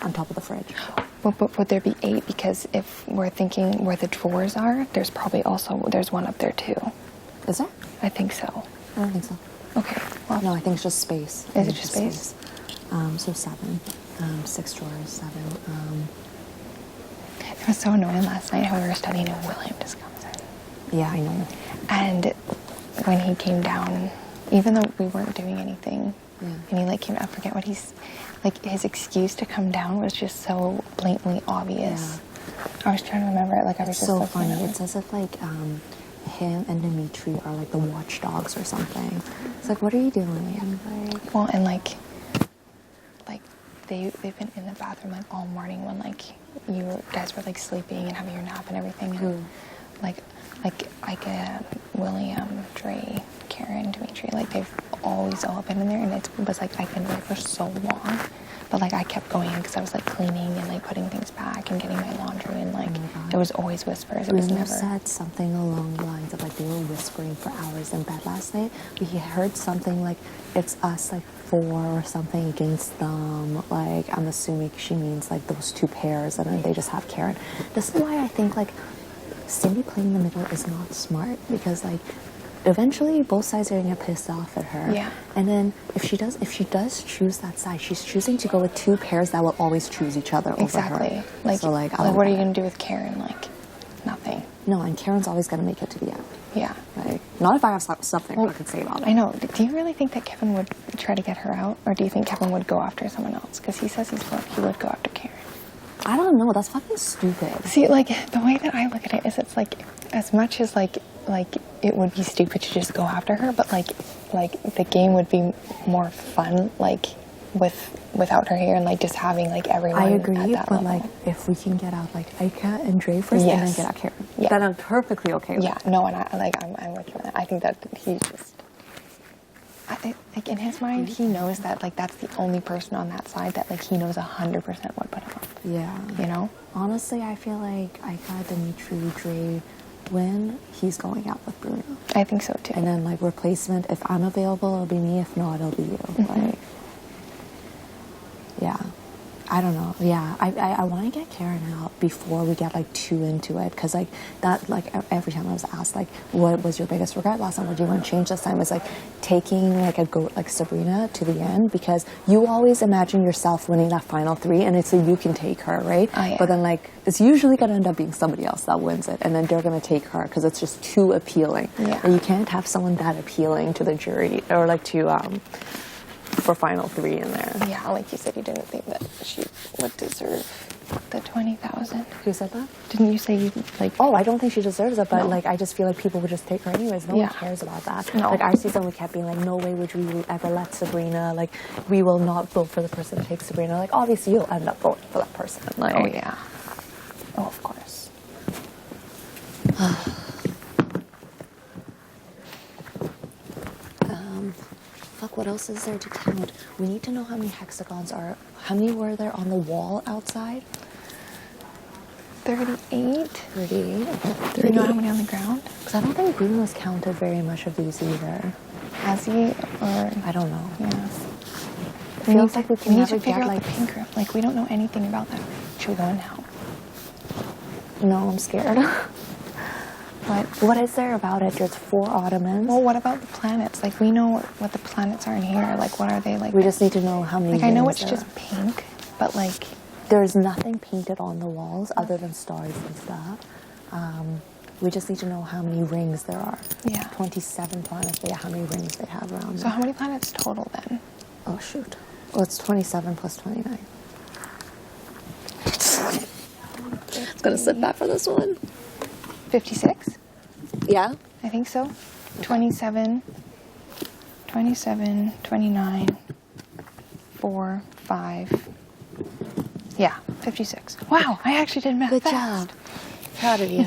on top of the fridge. But would there be 8? Because if we're thinking where the drawers are, there's probably also, there's one up there too. Is there? I think so. I don't think so. Okay. Well, No, I think it's just space. Is it just space? So 7. 6 drawers, 7. it was so annoying last night how we were studying and William just comes in. Yeah, I know. And when he came down, even though we weren't doing anything, and he like came, I forget what he's, like his excuse to come down was just so blatantly obvious. Yeah. I was trying to remember it, like I was just so funny. It's as if like him and Dimitri are like the watchdogs or something. It's like, what are you doing? Like, well, and like they've been in the bathroom like all morning when like you guys were like sleeping and having your nap and everything. And like William, Dre, Karen, Dimitri, like they've always all been in there, and it was like I've been there for so long, but like I kept going because I was like cleaning and like putting things back and getting my laundry, and like there was always whispers. It was never. Said something along the lines of like they were whispering for hours in bed last night. We heard something like it's us like 4 or something against them. Like I'm assuming she means like those 2 pairs, and then they just have Karen. This is why I think like Cindy playing in the middle is not smart, because like eventually both sides are gonna get pissed off at her. Yeah. And then if she does choose that side, she's choosing to go with 2 pairs that will always choose each other over her. Exactly. Like, so like what are you gonna do with Karen? Like nothing. No, and Karen's always gonna make it to the end. Yeah. Like, not if I have something I could say about it. I know. Do you really think that Kevin would try to get her out, or do you think Kevin would go after someone else? Because he says he would go after Karen. I don't know. That's fucking stupid. See, like the way that I look at it is, it's like as much as like it would be stupid to just go after her, but like the game would be more fun like without her here, and like just having like everyone. I agree, at that but level. like if we can get out like Ika and Dre first, and then get out Karen, then I'm perfectly okay with it. No, and I'm with you on that. I think that he just. Like in his mind, he knows that like that's the only person on that side that like he knows 100% would put him up. Yeah. You know? Honestly, I feel like Ika, Dimitri, Dre, when he's going out with Bruno. I think so too. And then like replacement, if I'm available, it'll be me. If not, it'll be you. Like, yeah. I don't know. Yeah, I want to get Karen out before we get like too into it, because like that, like every time I was asked like what was your biggest regret last time, what do you want to change this time, was like taking like a goat like Sabrina to the end, because you always imagine yourself winning that final 3 and it's so you can take her, right? Oh, yeah. But then like it's usually gonna end up being somebody else that wins it, and then they're gonna take her because it's just too appealing. Yeah. And you can't have someone that appealing to the jury or like to for final 3 in there. Yeah, like you said, you didn't think that she would deserve the 20,000. Who said that? Didn't you say you like? Oh, I don't think she deserves it, but No. like I just feel like people would just take her anyways. No one cares about that. No. Like our season, we kept being like, no way would we ever let Sabrina. Like we will not vote for the person to take Sabrina. Like obviously you'll end up voting for that person. Like, Oh yeah. Oh, of course. Fuck, what else is there to count? We need to know how many hexagons are. How many were there on the wall outside? 38. 38. Do you know how many on the ground? Because I don't think Bruno's counted very much of these either. Has he? Or I don't know. yeah. It feels like we can need never to figure get out like. the pink room. Like we don't know anything about that. Should we go in now? No, I'm scared. What is there about it? There's 4 ottomans. Well, what about the planets? Like we know what the planets are in here. Like what are they like? We just need to know how many. Like I know rings it's there just pink, but like there's nothing painted on the walls other than stars and stuff. We just need to know how many rings there are. Yeah. 27 planets, but yeah, how many rings they have around So them. how many planets total then? Oh shoot. Well, it's 27 plus 29. I'm gonna sit back for this one. 56? Yeah? I think so. 27, 29, 4, 5. Yeah, 56. Wow, I actually did math Good fast. job. Proud of you.